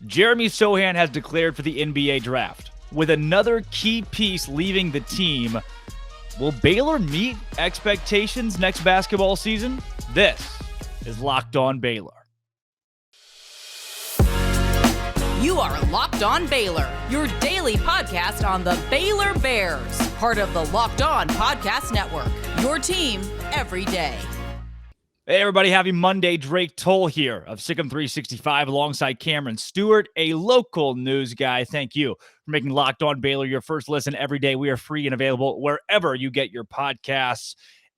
Jeremy Sochan has declared for the NBA draft. With another key piece leaving the team, will Baylor meet expectations next basketball season? This is Locked On Baylor. You are Locked On Baylor, your daily podcast on the Baylor Bears, part of the Locked On Podcast Network, your team every day. Hey everybody, happy Monday. Drake Toll here of Sikkim 365 alongside Cameron Stuart, a local news guy. Thank you for making Locked On Baylor your first listen every day. We are free and available wherever you get your podcasts.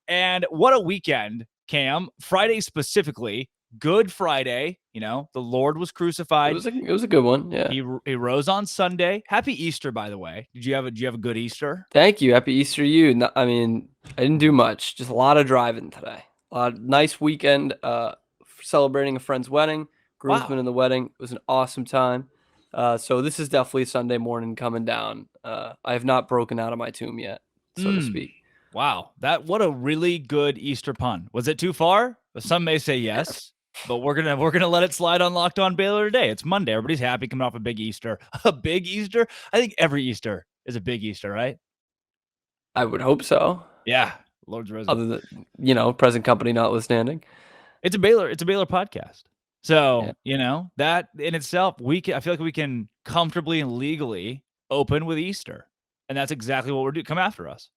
And what a weekend, Cam. Friday specifically, Good Friday. You know, the Lord was crucified. It was a good one. Yeah. He rose on Sunday. Happy Easter, by the way. Did you have a good Easter? Thank you. Happy Easter to you. No, I didn't do much. Just a lot of driving today. Nice weekend. Celebrating a friend's wedding. Groomsmen in the wedding. It was an awesome time. So this is definitely Sunday morning coming down. I have not broken out of my tomb yet, so to speak. Wow, what a really good Easter pun. Was it too far? Some may say yes, but we're gonna let it slide on Locked On Baylor today. It's Monday. Everybody's happy coming off a big Easter. A big Easter? I think every Easter is a big Easter, right? I would hope so. Yeah, Lord's risen. Other than present company notwithstanding. It's a Baylor podcast. So that in itself, I feel like we can comfortably and legally open with Easter, and that's exactly what we're doing. Come after us.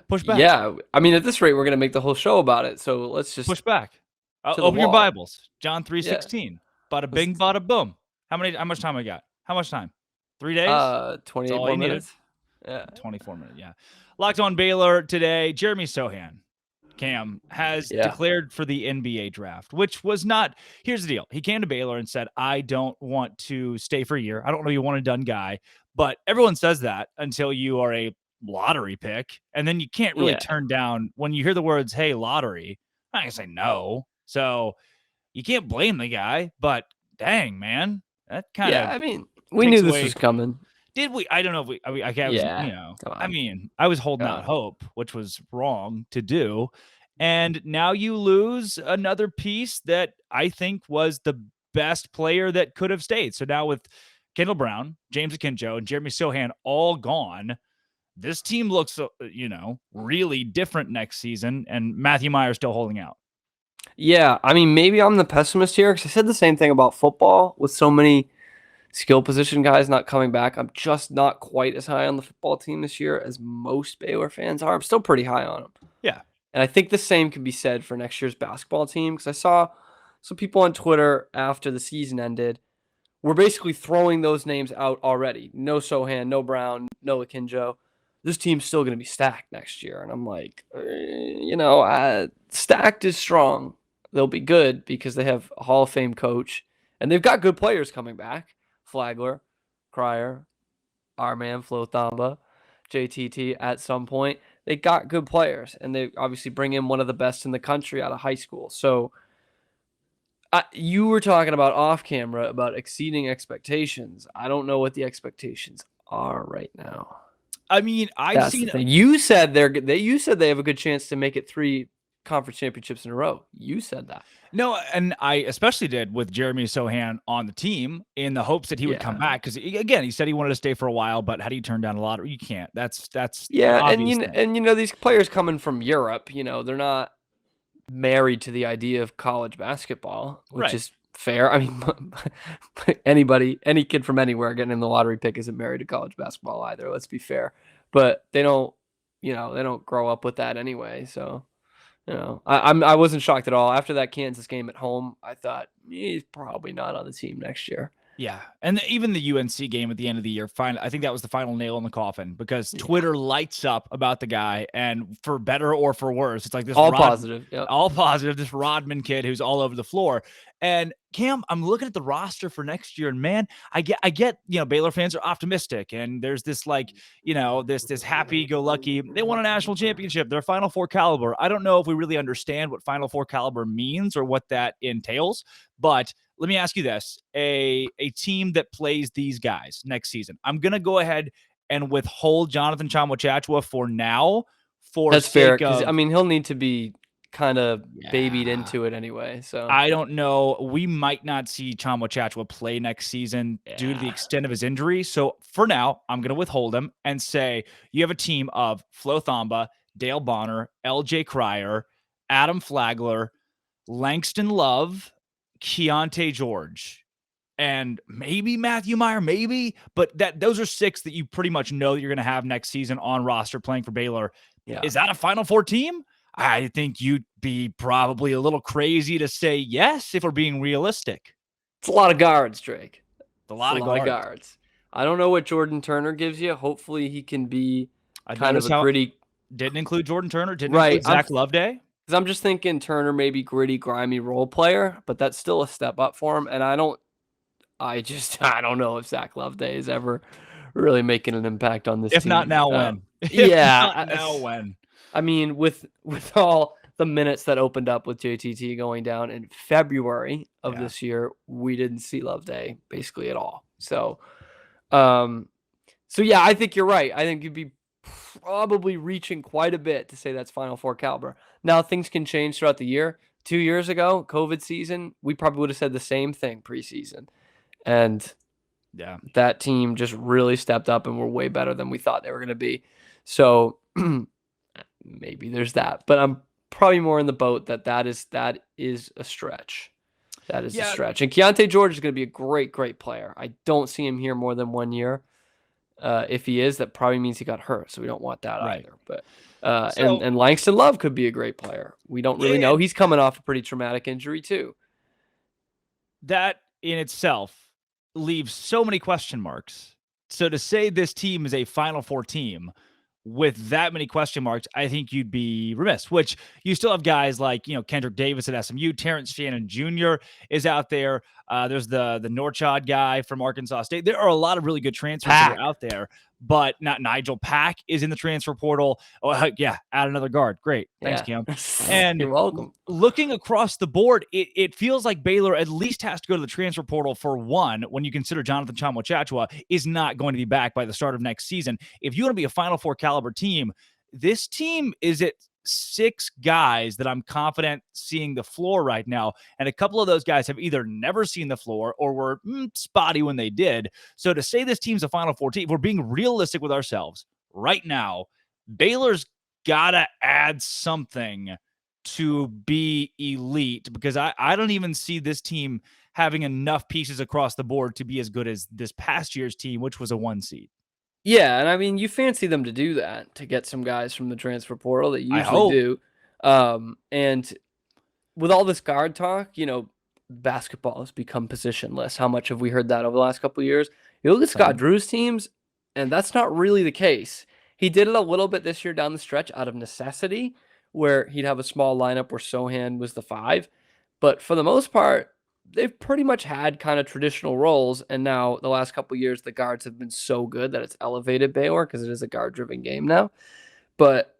Push back. Yeah, at this rate, we're going to make the whole show about it. So let's just push back. Open your Bibles. John 3:16. Bada bing, bada boom. How much time I got? How much time? 3 days? 28 more minutes. Yeah. 24 minutes. Yeah. Locked On Baylor today. Jeremy Sochan, Cam, has declared for the NBA draft, which was not. Here's the deal. He came to Baylor and said, I don't want to stay for a year. I don't want to be a one-and-done guy. But everyone says that until you are a lottery pick, and then you can't really turn down when you hear the words, hey, lottery. I'm not gonna say no. So you can't blame the guy, but dang, man, that kind of we knew this was coming. Did we? I don't know if we I was holding out hope, which was wrong to do. And now you lose another piece that I think was the best player that could have stayed. So now with Kendall Brown, James Akinjo, and Jeremy Sochan all gone, this team looks, really different next season, and Matthew Meyer still holding out. Yeah, maybe I'm the pessimist here because I said the same thing about football with so many skill position guys not coming back. I'm just not quite as high on the football team this year as most Baylor fans are. I'm still pretty high on them. Yeah. And I think the same can be said for next year's basketball team because I saw some people on Twitter after the season ended were basically throwing those names out already. No Sochan, no Brown, no Akinjo. This team's still going to be stacked next year. And I'm like, stacked is strong. They'll be good because they have a Hall of Fame coach. And they've got good players coming back. Flagler, Cryer, our man, Flo Thamba, JTT at some point. They got good players. And they obviously bring in one of the best in the country out of high school. So you were talking about off camera about exceeding expectations. I don't know what the expectations are right now. I've seen. You said they have a good chance to make it 3 conference championships in a row. You said that. No, and I especially did with Jeremy Sochan on the team in the hopes that he would come back because again, he said he wanted to stay for a while, but how do you turn down a lot? You can't. That's and these players coming from Europe, they're not married to the idea of college basketball, which is fair. Any kid from anywhere getting in the lottery pick isn't married to college basketball either. Let's be fair, but they don't grow up with that anyway. So, I wasn't shocked at all after that Kansas game at home. I thought he's probably not on the team next year. Yeah, and even the UNC game at the end of the year, I think that was the final nail in the coffin because Twitter lights up about the guy, and for better or for worse, it's like this positive. Yep. All positive. This Rodman kid who's all over the floor. And Cam, I'm looking at the roster for next year, and man, I get, Baylor fans are optimistic, and there's this this happy-go-lucky. They won a national championship. They're Final Four caliber. I don't know if we really understand what Final Four caliber means or what that entails, but let me ask you this: a team that plays these guys next season. I'm gonna go ahead and withhold Jonathan Tchamwa-Tchatchoua for now. That's fair. Because he'll need to be kind of babied into it anyway. So I don't know. We might not see Chachua play next season due to the extent of his injury. So for now, I'm going to withhold him and say you have a team of Flo Thamba, Dale Bonner, LJ Cryer, Adam Flagler, Langston Love, Keontae George, and maybe Matthew Meyer, but those are 6 that you pretty much know that you're going to have next season on roster playing for Baylor. Yeah. Is that a Final Four team? I think you'd be probably a little crazy to say yes if we're being realistic. It's a lot of guards, Drake. It's a lot of guards. I don't know what Jordan Turner gives you. Hopefully he can be kind of a gritty. Didn't include Jordan Turner. Didn't include Zach Loveday. Because I'm just thinking Turner maybe gritty, grimy role player, but that's still a step up for him. And I don't know if Zach Loveday is ever really making an impact on this team. If not now, when? Now when? I mean, with all the minutes that opened up with JTT going down in February of this year, we didn't see Loveday basically at all. So, I think you're right. I think you'd be probably reaching quite a bit to say that's Final Four caliber. Now, things can change throughout the year. 2 years ago, COVID season, we probably would have said the same thing preseason. And that team just really stepped up and were way better than we thought they were going to be. So maybe there's that, but I'm probably more in the boat that is a stretch. That is a stretch. And Keontae George is going to be a great, great player. I don't see him here more than 1 year. If he is, that probably means he got hurt. So we don't want that either. But and Langston Love could be a great player. We don't really know. He's coming off a pretty traumatic injury too. That in itself leaves so many question marks. So to say this team is a Final Four team with that many question marks, I think you'd be remiss, which you still have guys like, Kendrick Davis at SMU, Terrence Shannon Jr. is out there. There's the Norchad guy from Arkansas State. There are a lot of really good transfers that are out there, but not Nigel Pack is in the transfer portal. Oh, add another guard. Great. Thanks, Cam. And you're welcome. Looking across the board, it feels like Baylor at least has to go to the transfer portal for one, when you consider Jonathan Chachua is not going to be back by the start of next season. If you want to be a Final Four caliber team, this team is at 6 guys that I'm confident seeing the floor right now. And a couple of those guys have either never seen the floor or were spotty when they did. So to say this team's a Final Four team, we're being realistic with ourselves right now. Baylor's got to add something to be elite, because I don't even see this team having enough pieces across the board to be as good as this past year's team, which was a 1 seed. Yeah, and I mean, you fancy them to do that, to get some guys from the transfer portal that you usually do. And with all this guard talk, basketball has become positionless. How much have we heard that over the last couple of years? You look at Scott Drew's teams, and that's not really the case. He did it a little bit this year down the stretch out of necessity, where he'd have a small lineup where Sochan was the 5. But for the most part, they've pretty much had kind of traditional roles, and now the last couple of years, the guards have been so good that it's elevated Baylor because it is a guard-driven game now. But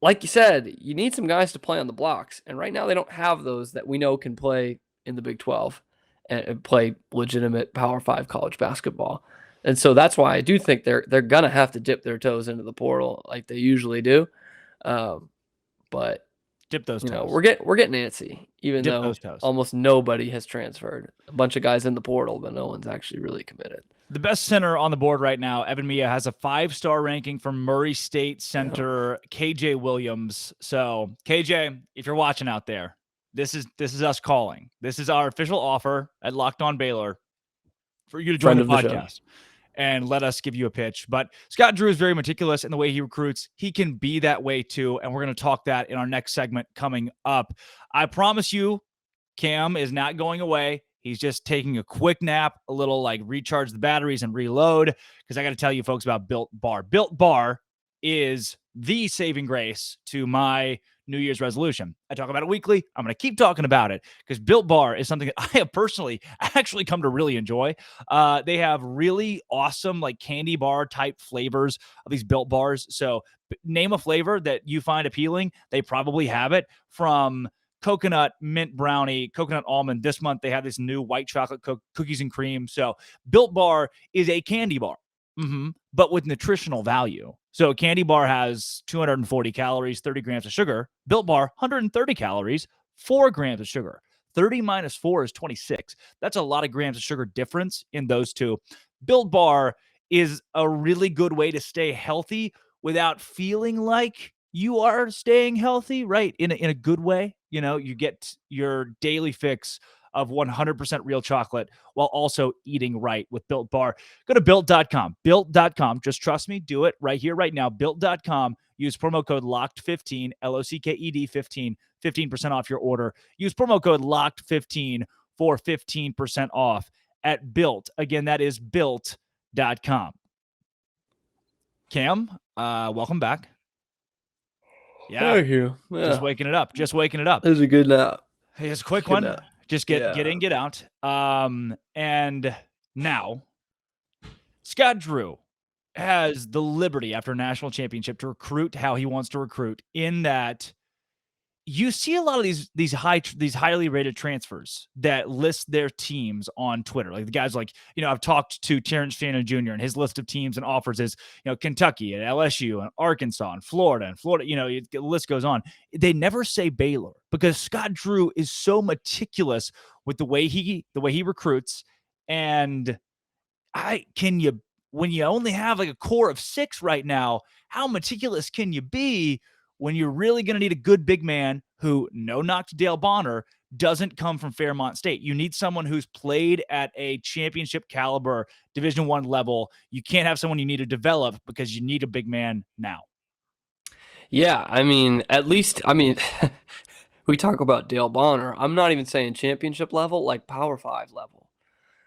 like you said, you need some guys to play on the blocks, and right now they don't have those that we know can play in the Big 12 and play legitimate Power 5 college basketball. And so that's why I do think they're gonna have to dip their toes into the portal like they usually do. But dip those toes. We're getting antsy, even though almost nobody has transferred. A bunch of guys in the portal, but no one's actually really committed. The best center on the board right now, Evan Mia, has a 5-star ranking from Murray State center KJ Williams. So KJ, if you're watching out there, this is us calling. This is our official offer at Locked On Baylor for you to join the podcast and let us give you a pitch. But Scott Drew is very meticulous in the way he recruits. He can be that way too, and we're going to talk that in our next segment coming up. I promise you, Cam is not going away. He's just taking a quick nap, a little recharge the batteries and reload, because I got to tell you folks about Built Bar. Built Bar is the saving grace to my New Year's resolution. I talk about it weekly. I'm going to keep talking about it because Built Bar is something that I have personally actually come to really enjoy. They have really awesome candy bar type flavors of these Built Bars. So name a flavor that you find appealing. They probably have it, from coconut mint brownie, coconut almond. This month they have this new white chocolate cookies and cream. So Built Bar is a candy bar, but with nutritional value. So a candy bar has 240 calories, 30 grams of sugar. Built Bar, 130 calories, 4 grams of sugar. 30 minus 4 is 26. That's a lot of grams of sugar difference in those two. Built Bar is a really good way to stay healthy without feeling like you are staying healthy, right? In a good way. You know, you get your daily fix of 100% real chocolate while also eating right with Built Bar. Go to built.com. Built.com. Just trust me. Do it right here, right now. Built.com. Use promo code LOCKED15, LOCKED 15, 15% off your order. Use promo code LOCKED15 for 15% off at Built. Again, that is built.com. Cam, welcome back. Yeah. Thank you. Yeah. Just waking it up. It was a good nap. Hey, it's a quick one. Nap. Just get in, get out. And now Scott Drew has the liberty after a national championship to recruit how he wants to recruit, in that you see a lot of these highly rated transfers that list their teams on Twitter. Like the guys like, I've talked to Terrence Shannon Jr. and his list of teams and offers is, Kentucky and LSU and Arkansas and Florida. The list goes on. They never say Baylor because Scott Drew is so meticulous with the way he recruits. And when you only have like a core of 6 right now, how meticulous can you be when you're really going to need a good big man who, no knock to Dale Bonner, doesn't come from Fairmont State? You need someone who's played at a championship caliber Division I level. You can't have someone you need to develop because you need a big man now. Yeah, we talk about Dale Bonner. I'm not even saying championship level, like Power 5 level.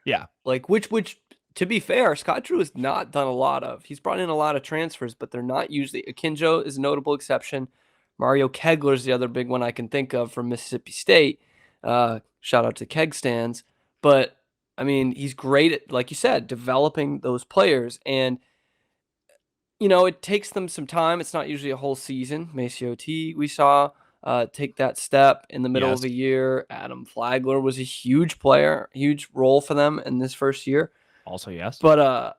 Yeah. Like which to be fair, Scott Drew has not done a lot of. He's brought in a lot of transfers, but they're not usually. Akinjo is a notable exception. Mario Kegler is the other big one I can think of from Mississippi State. Shout out to Keg stands. But, he's great at, like you said, developing those players. And, it takes them some time. It's not usually a whole season. Maceo T, we saw take that step in the middle of the year. Adam Flagler was a huge player, huge role for them in this first year. Also, yes. But,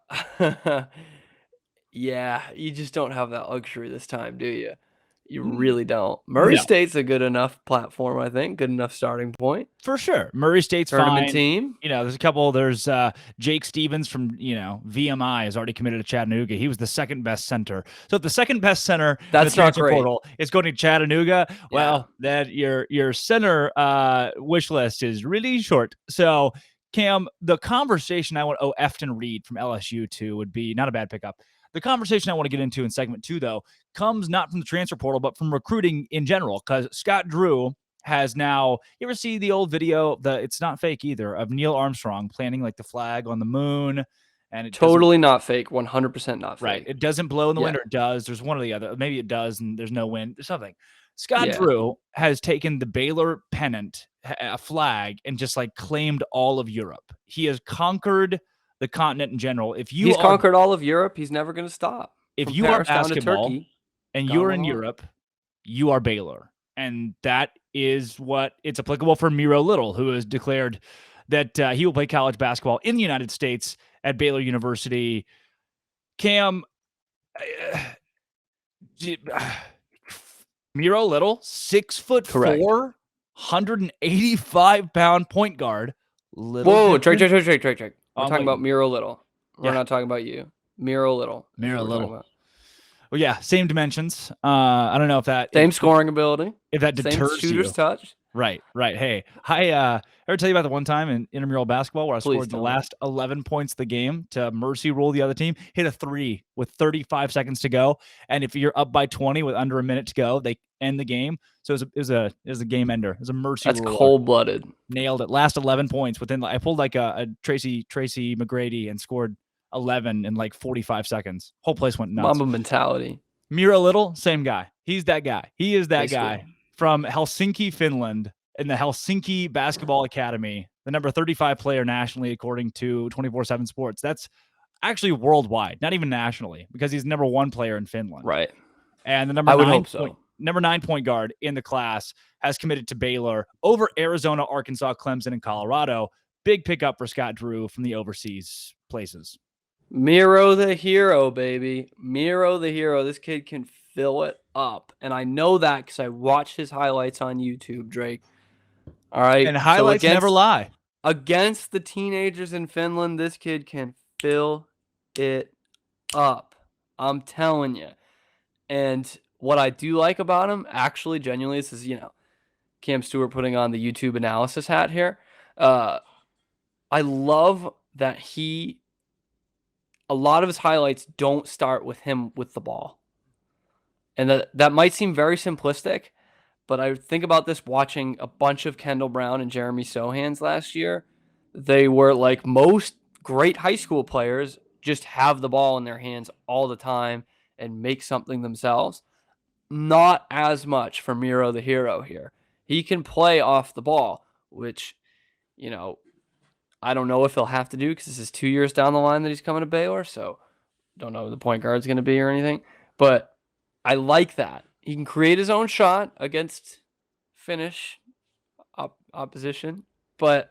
yeah, you just don't have that luxury this time, do you? You really don't. Murray State's a good enough platform, I think. Good enough starting point. For sure. Murray State's tournament fine. Team. There's a couple. There's Jake Stevens from, VMI is already committed to Chattanooga. He was the second best center. So if the second best center that's in the not great. Portal is going to Chattanooga, well, that your center wish list is really short. So Cam, the conversation Efton Reed from LSU too would be not a bad pickup. The conversation I want to get into in segment 2, though, comes not from the transfer portal, but from recruiting in general, because Scott Drew has now, you ever see the old video, it's not fake either, of Neil Armstrong planting like the flag on the moon? And it totally not fake, 100% not fake. Right. It doesn't blow in the wind, or it does. There's one or the other. Maybe it does and there's no wind. There's something. Scott Drew has taken the Baylor pennant, a flag, and just like claimed all of Europe. He has conquered the continent in general. He's conquered all of Europe. He's never going to stop. If you are basketball and you're in Europe, you are Baylor. And that is what it's applicable for Miro Little, who has declared that he will play college basketball in the United States at Baylor University. Cam, Miro Little, 6'4", 185-pound point guard. Whoa, Drake. We're talking about Miro Little. We're not talking about you. Miro Little. Miro Little. Well, yeah, same dimensions. I don't know if that same scoring ability. If that deters same shooter's touch. Right. Hey, I ever tell you about the one time in intramural basketball where I scored the last 11 points of the game to mercy rule the other team, hit a 3 with 35 seconds to go, and if you're up by 20 with under a minute to go, they end the game. So it was a game ender. It was a mercy rule. That's cold-blooded. Nailed it. Last 11 points within. I pulled like a Tracy McGrady and scored 11 in like 45 seconds. Whole place went nuts. Mamba mentality. Miro Little, same guy. He's that guy. He is that guy from Helsinki, Finland, in the Helsinki Basketball Academy, the number 35 player nationally, according to 24/7 Sports. That's actually worldwide, not even nationally, because he's number 1 player in Finland. Right. And the number 9 point guard in the class has committed to Baylor over Arizona, Arkansas, Clemson, and Colorado. Big pickup for Scott Drew from the overseas places. Miro the Hero, baby. Miro the Hero. This kid can fill it up. And I know that because I watched his highlights on YouTube, Drake. All right. And highlights never lie. Against the teenagers in Finland, this kid can fill it up. I'm telling you. And what I do like about him, actually, genuinely, this is, Cam Stewart putting on the YouTube analysis hat here. I love that a lot of his highlights don't start with him with the ball. And that might seem very simplistic, but I think about this watching a bunch of Kendall Brown and Jeremy Sochans last year. They were like most great high school players, just have the ball in their hands all the time and make something themselves. Not as much for Miro the Hero here. He can play off the ball, which, I don't know if he'll have to do because this is 2 years down the line that he's coming to Baylor. So don't know who the point guard's going to be or anything. But I like that. He can create his own shot against Finnish opposition. But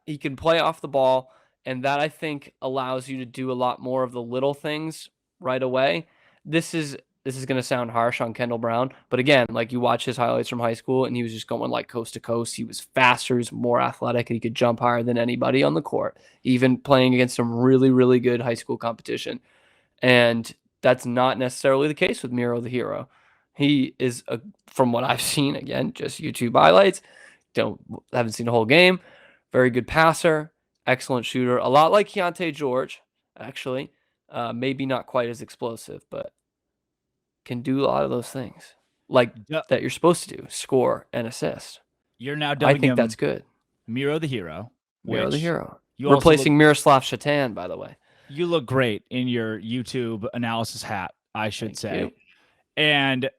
he can play off the ball. And that, I think, allows you to do a lot more of the little things right away. This is going to sound harsh on Kendall Brown, but again, like you watch his highlights from high school and he was just going like coast to coast. He was faster, he was more athletic, and he could jump higher than anybody on the court, even playing against some really, really good high school competition. And that's not necessarily the case with Miro the Hero. He is, from what I've seen, again, just YouTube highlights, haven't seen the whole game, very good passer, excellent shooter, a lot like Keontae George, actually. Maybe not quite as explosive, but can do a lot of those things that you're supposed to do, score and assist. You're now dubbing I think that's good. Miro the Hero. Miro the Hero. Replacing Miroslav Shatan, by the way. You look great in your YouTube analysis hat, I should say. You. And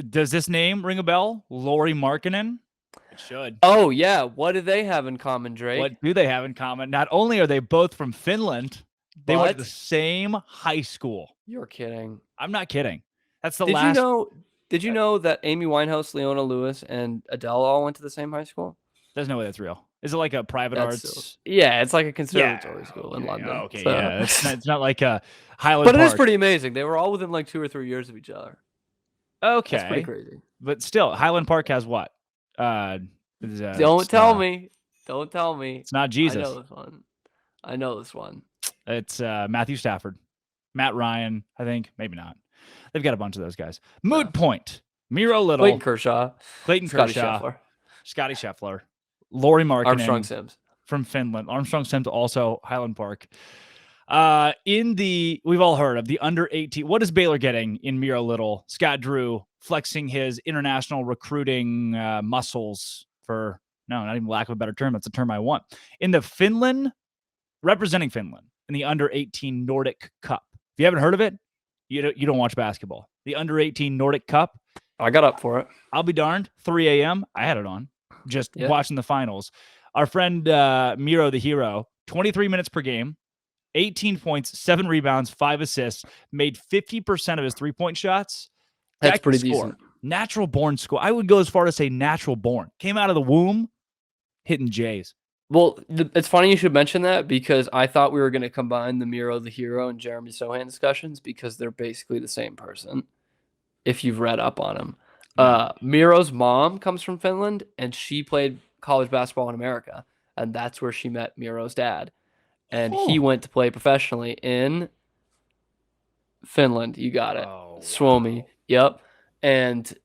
does this name ring a bell? Lauri Markkanen? It should. Oh, yeah. What do they have in common, Drake? What do they have in common? Not only are they both from Finland, they went to the same high school. You're kidding. I'm not kidding. That's the last. Did you know that Amy Winehouse, Leona Lewis, and Adele all went to the same high school? There's no way that's real. Is it like a private arts? Yeah, it's like a conservatory school in London. Okay, so. Yeah. It's not like a Highland But Park. It is pretty amazing. They were all within like 2 or 3 years of each other. Okay. That's pretty crazy. But still, Highland Park has what? Don't tell me. Don't tell me. It's not Jesus. I know this one. It's Matthew Stafford. Matt Ryan, I think. Maybe not. They've got a bunch of those guys. Moot point. Miro Little. Clayton Kershaw. Scotty Scheffler. Lauri Markkanen. Armstrong Sims. From Finland. Armstrong Sims also Highland Park. We've all heard of the under 18. What is Baylor getting in Miro Little? Scott Drew flexing his international recruiting muscles for, no, not even lack of a better term. That's a term I want. In the Finland, representing Finland in the under 18 Nordic Cup. If you haven't heard of it, you don't watch basketball. The under 18 Nordic Cup. I got up for it. I'll be darned. 3 a.m. I had it on. Just watching the finals. Our friend Miro the Hero, 23 minutes per game, 18 points, 7 rebounds, 5 assists, made 50% of his 3-point shots. That's pretty decent. Natural born score. I would go as far to say natural born. Came out of the womb, hitting J's. Well, it's funny you should mention that because I thought we were going to combine the Miro the Hero and Jeremy Sochan discussions because they're basically the same person, if you've read up on him. Miro's mom comes from Finland, and she played college basketball in America, and that's where she met Miro's dad. And he went to play professionally in Finland. You got it. Suomi. Wow. Yep. And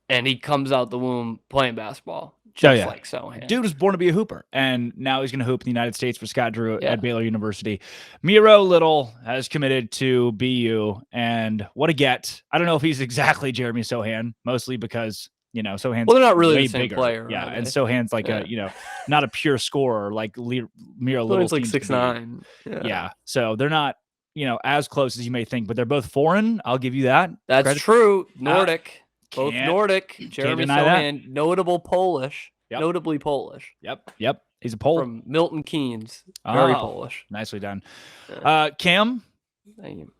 he comes out the womb playing basketball. Just like Sochan. Dude was born to be a hooper, and now he's going to hoop in the United States for Scott Drew at Baylor University. Miro Little has committed to BU, and what a get. I don't know if he's exactly Jeremy Sochan, mostly because, Sochan's they're not really way the same bigger. player. Yeah, and Sochan's like not a pure scorer like Miro Little. It's like 6'9". Yeah, so they're not, as close as you may think, but they're both foreign. I'll give you that. That's true. Nordic. Both Nordic. Jeremy Sochan, notable Polish. Yep. Notably Polish. Yep. He's a Pole. From Milton Keynes. Very Polish. Nicely done. Cam? Thank you.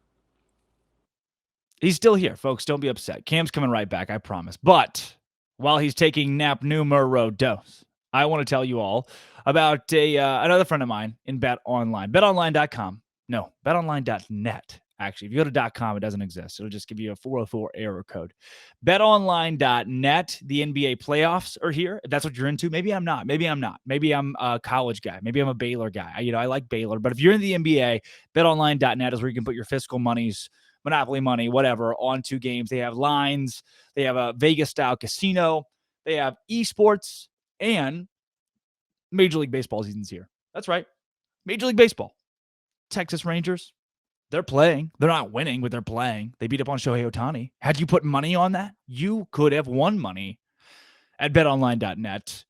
He's still here, folks. Don't be upset. Cam's coming right back, I promise. But while he's taking nap numero dos, I want to tell you all about another friend of mine in Bet Online. BetOnline.com. No, betonline.net. Actually, if you go to .com, it doesn't exist. It'll just give you a 404 error code. BetOnline.net. The NBA playoffs are here. If that's what you're into, maybe I'm not. Maybe I'm not. Maybe I'm a college guy. Maybe I'm a Baylor guy. I like Baylor. But if you're in the NBA, BetOnline.net is where you can put your fiscal monies, Monopoly money, whatever, onto games. They have lines. They have a Vegas-style casino. They have esports, and Major League Baseball season's here. That's right. Major League Baseball. Texas Rangers. They're playing. They're not winning, but they're playing. They beat up on Shohei Ohtani. Had you put money on that, you could have won money at betonline.net.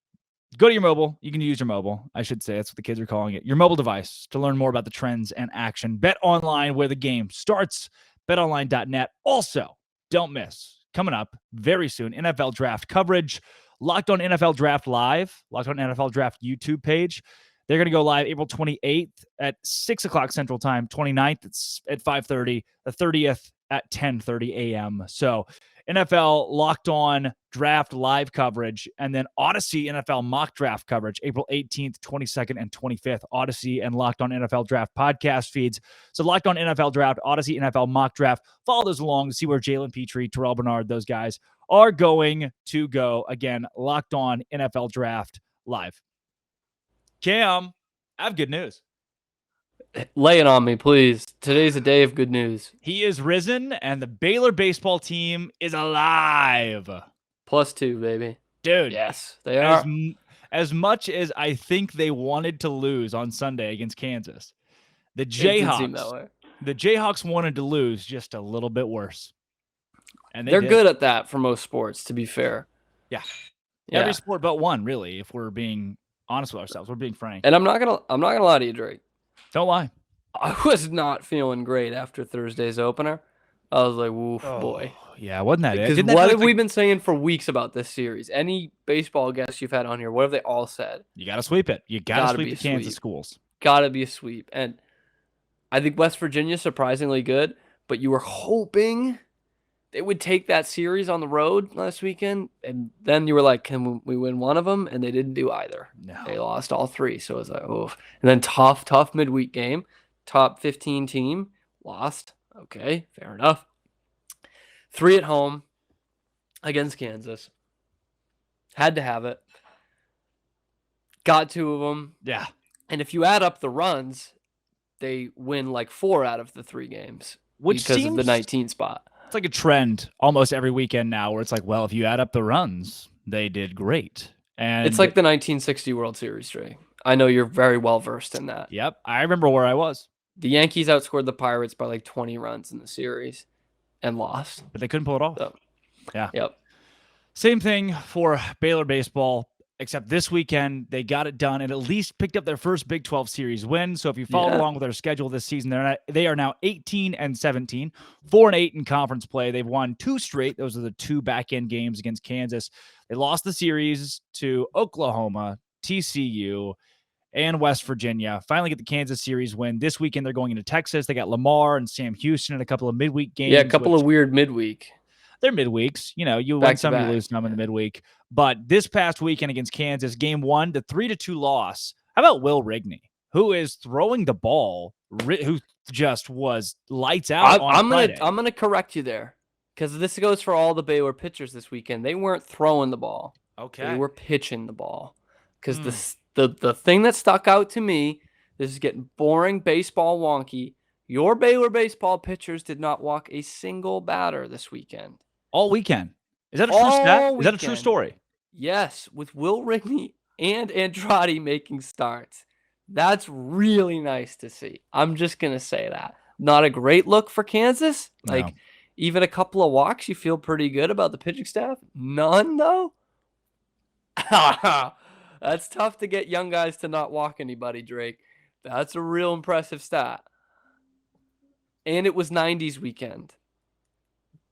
Go to your mobile. You can use your mobile. I should say that's what the kids are calling it. Your mobile device to learn more about the trends and action. Bet online where the game starts. Betonline.net. Also, don't miss, coming up very soon, NFL draft coverage. Locked on NFL Draft Live. Locked on NFL Draft YouTube page. They're going to go live April 28th at 6 o'clock Central Time, 29th at 5:30, the 30th at 10:30 a.m. So NFL Locked On Draft Live coverage, and then Odyssey NFL Mock Draft coverage, April 18th, 22nd, and 25th. Odyssey and Locked On NFL Draft podcast feeds. So Locked On NFL Draft, Odyssey NFL Mock Draft. Follow those along to see where Jalen Petrie, Terrell Bernard, those guys are going to go. Again, Locked On NFL Draft Live. Cam, I have good news. Lay it on me, please. Today's a day of good news. He is risen, and the Baylor baseball team is alive. +2, baby. Dude. Yes, they are. As much as I think they wanted to lose on Sunday against Kansas, the Jayhawks wanted to lose just a little bit worse. And they're good at that for most sports, to be fair. Yeah. Every sport but one, really, if we're being honest with ourselves. We're being frank. And I'm not gonna lie to you, Drake. Don't lie. I was not feeling great after Thursday's opener. I was like, "Oof, boy." Yeah, wasn't that it? Because what have we been saying for weeks about this series? Any baseball guests you've had on here, what have they all said? You got to sweep it. You got to sweep the Kansas schools. Got to be a sweep. And I think West Virginia surprisingly good, but you were hoping they would take that series on the road last weekend, and then you were like, can we win one of them? And they didn't do either. No. They lost all three, so it was like, oh. And then tough midweek game, top 15 team, lost. Okay, fair enough. 3 at home against Kansas. Had to have it. Got 2 of them. Yeah. And if you add up the runs, they win like 4 out of the 3 games because of the 19 spot. It's like a trend almost every weekend now where it's like, well, if you add up the runs, they did great. And it's like the 1960 World Series, Trey. I know you're very well versed in that. Yep. I remember where I was. The Yankees outscored the Pirates by like 20 runs in the series and lost. But they couldn't pull it off. So, yeah. Yep. Same thing for Baylor baseball, except this weekend they got it done and at least picked up their first Big 12 series win. So if you followed along with their schedule this season, they are now 18-17, 4-8 in conference play. They've won 2 straight. Those are the 2 back-end games against Kansas. They lost the series to Oklahoma, TCU, and West Virginia. Finally get the Kansas series win. This weekend they're going into Texas. They got Lamar and Sam Houston in a couple of midweek games. Yeah, a couple of weird midweek. They're midweeks. You know, you win some, you lose some in the midweek. But this past weekend against Kansas, game 1, the 3-2 loss. How about Will Rigney, who is throwing the ball, who just was lights out on Friday? I'm gonna correct you there, because this goes for all the Baylor pitchers this weekend. They weren't throwing the ball. Okay. They were pitching the ball. Because the thing that stuck out to me, this is getting boring, baseball wonky. Your Baylor baseball pitchers did not walk a single batter this weekend. All weekend. Is that a true stat? Is that a true story? Yes, with Will Rigney and Andrade making starts. That's really nice to see. I'm just going to say that. Not a great look for Kansas. Like, even a couple of walks, you feel pretty good about the pitching staff. None, though? That's tough to get young guys to not walk anybody, Drake. That's a real impressive stat. And it was 90s weekend.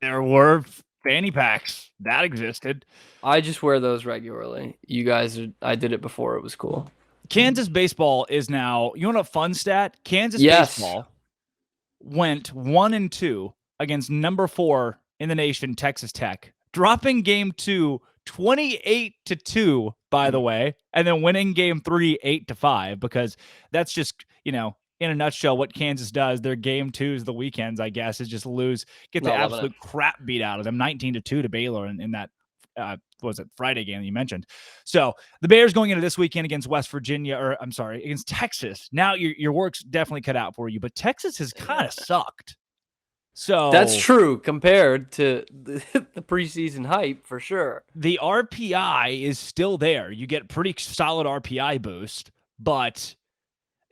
There were fanny packs. That existed. I just wear those regularly. You guys, I did it before. It was cool. Kansas baseball is now, you want a fun stat? Kansas baseball went 1-2 against number 4 in the nation, Texas Tech, dropping game 2 28-2, by the way, and then winning game 3 8-5, because that's just, you know, in a nutshell what Kansas does. Their game 2s the weekends, I guess, is just get the absolute crap beat out of them, 19-2 to Baylor in that what was it, Friday game that you mentioned. So the Bears going into this weekend against against Texas. Now your work's definitely cut out for you, but Texas has kind of sucked. So that's true compared to the preseason hype for sure. The RPI is still there. You get pretty solid RPI boost, but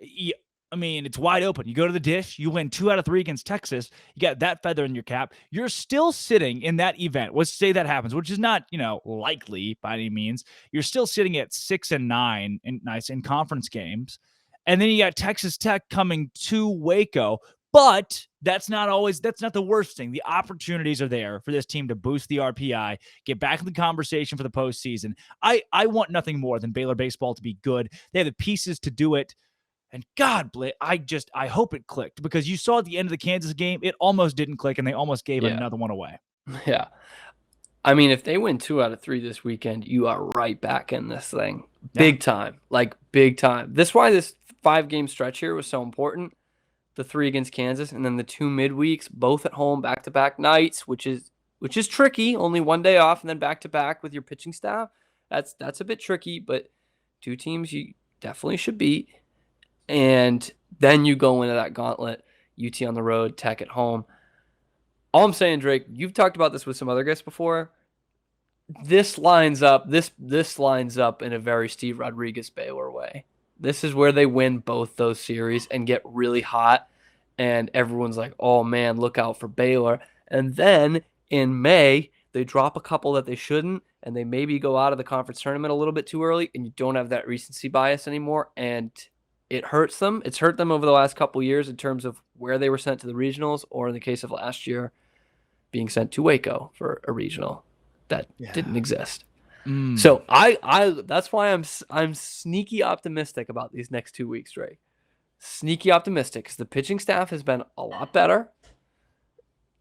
it's wide open. You go to the dish, you win 2 out of 3 against Texas. You got that feather in your cap. You're still sitting in that event. Let's say that happens, which is not, likely by any means. You're still sitting at 6-9 in conference games. And then you got Texas Tech coming to Waco. But that's not the worst thing. The opportunities are there for this team to boost the RPI, get back in the conversation for the postseason. I want nothing more than Baylor baseball to be good. They have the pieces to do it. And God, Blake, I hope it clicked, because you saw at the end of the Kansas game, it almost didn't click, and they almost gave another one away. Yeah. I mean, if they win 2 out of 3 this weekend, you are right back in this thing. Big time. Like, big time. That's why this 5-game stretch here was so important. The 3 against Kansas, and then the 2 midweeks, both at home, back-to-back nights, which is tricky. Only 1 day off, and then back-to-back with your pitching staff. That's a bit tricky, but 2 teams you definitely should beat. And then you go into that gauntlet, UT on the road, Tech at home. All I'm saying, Drake, you've talked about this with some other guests before. This lines up in a very Steve Rodriguez Baylor way. This is where they win both those series and get really hot, and everyone's like, oh, man, look out for Baylor. And then in May, they drop a couple that they shouldn't, and they maybe go out of the conference tournament a little bit too early, and you don't have that recency bias anymore, and it hurts them. It's hurt them over the last couple years in terms of where they were sent to the regionals, or in the case of last year, being sent to Waco for a regional that didn't exist. So I that's why I'm sneaky optimistic about these next 2 weeks, Drake. Sneaky optimistic, because the pitching staff has been a lot better.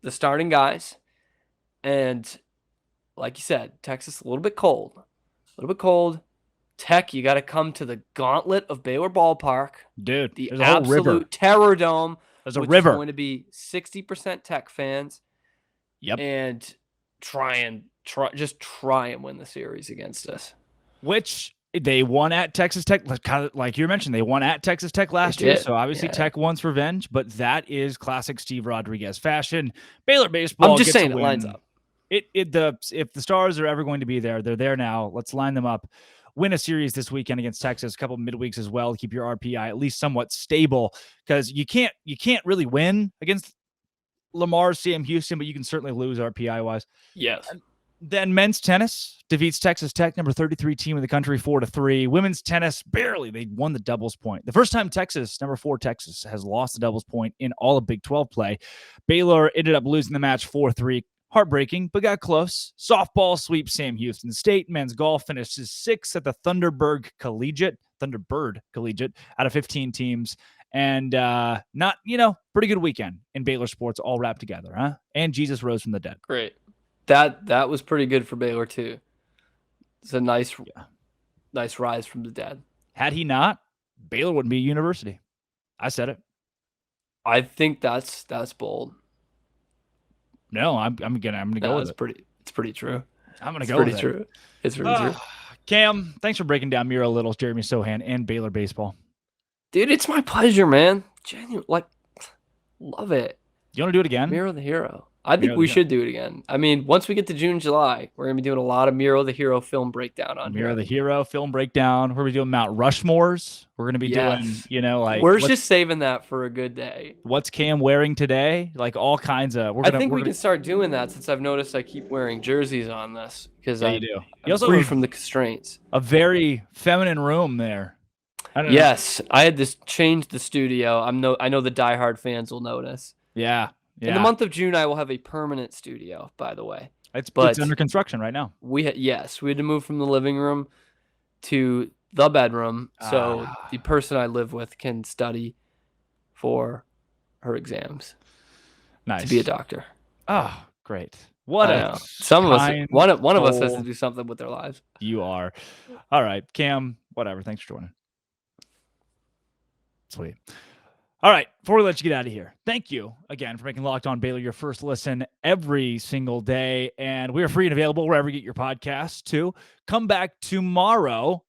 The starting guys, and like you said, Texas a little bit cold. Tech, you got to come to the gauntlet of Baylor Ballpark, dude. The absolute terror dome. There's a river. Is going to be 60% Tech fans. Yep. And try and win the series against us. Which they won at Texas Tech, kind of like you mentioned. They won at Texas Tech last year, so obviously Tech wants revenge. But that is classic Steve Rodriguez fashion. Baylor baseball. I'm just saying it lines up. If the stars are ever going to be there, they're there now. Let's line them up. Win a series this weekend against Texas, a couple of midweeks as well, to keep your RPI at least somewhat stable, because you can't really win against Lamar, Sam Houston, but you can certainly lose RPI wise. Yes. And then men's tennis defeats Texas Tech, number 33 team in the country, 4-3. Women's tennis, barely. They won the doubles point. The first time number 4 Texas, has lost the doubles point in all of Big 12 play. Baylor ended up losing the match 4-3. Heartbreaking, but got close. Softball sweeps Sam Houston State. Men's golf finishes 6th at the Thunderbird Collegiate out of 15 teams. And pretty good weekend in Baylor sports, all wrapped together, huh? And Jesus rose from the dead. Great. That was pretty good for Baylor too. It's a nice rise from the dead. Had he not, Baylor wouldn't be a university. I said it. I think that's bold. No, I'm gonna go with it. It's pretty true. I'm gonna go with it. True. It's pretty true. Cam, thanks for breaking down Miro Little, Jeremy Sochan, and Baylor baseball. Dude, it's my pleasure, man. Genuine, love it. You want to do it again? Miro the Hero. I think we should do it again. I mean, once we get to June, July, we're going to be doing a lot of Miro the Hero film breakdown on Miro the Hero film breakdown. We're going to be doing Mount Rushmores. We're going to be doing, we're just saving that for a good day. What's Cam wearing today? Like all kinds of. I think we can start doing that, since I've noticed I keep wearing jerseys on this, because you do. I'm free from the constraints. A very feminine room there. Yes, I had to change the studio. I know the diehard fans will notice. Yeah. In the month of June, I will have a permanent studio, by the way. It's under construction right now. We had to move from the living room to the bedroom, so the person I live with can study for her exams. Nice. To be a doctor. Oh, great. Some of us, one of us has to do something with their lives. You are. All right, Cam, whatever. Thanks for joining. Sweet. All right, before we let you get out of here, thank you again for making Locked On Baylor your first listen every single day. And we are free and available wherever you get your podcasts too. Come back tomorrow,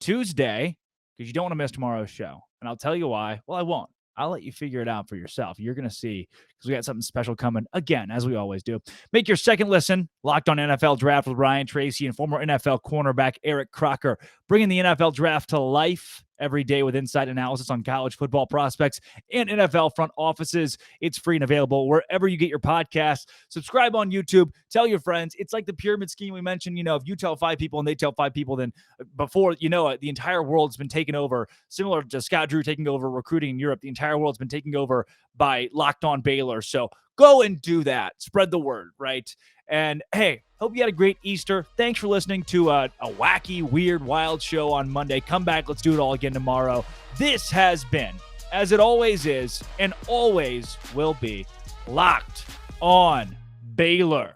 Tuesday, because you don't want to miss tomorrow's show. And I'll tell you why. Well, I won't. I'll let you figure it out for yourself. You're going to see, because we got something special coming again, as we always do. Make your second listen Locked On NFL Draft with Ryan Tracy and former NFL cornerback Eric Crocker, bringing the NFL Draft to life every day with insight analysis on college football prospects and NFL front offices. It's free and available wherever you get your podcasts. Subscribe on YouTube. Tell your friends. It's like the pyramid scheme we mentioned. You know, if you tell 5 people and they tell 5 people, then before you know it, the entire world's been taken over. Similar to Scott Drew taking over recruiting in Europe, the entire world's been taken over by Locked On Baylor. So go and do that. Spread the word, right? And hey, hope you had a great Easter. Thanks for listening to a wacky, weird, wild show on Monday. Come back. Let's do it all again tomorrow. This has been, as it always is and always will be, Locked On Baylor.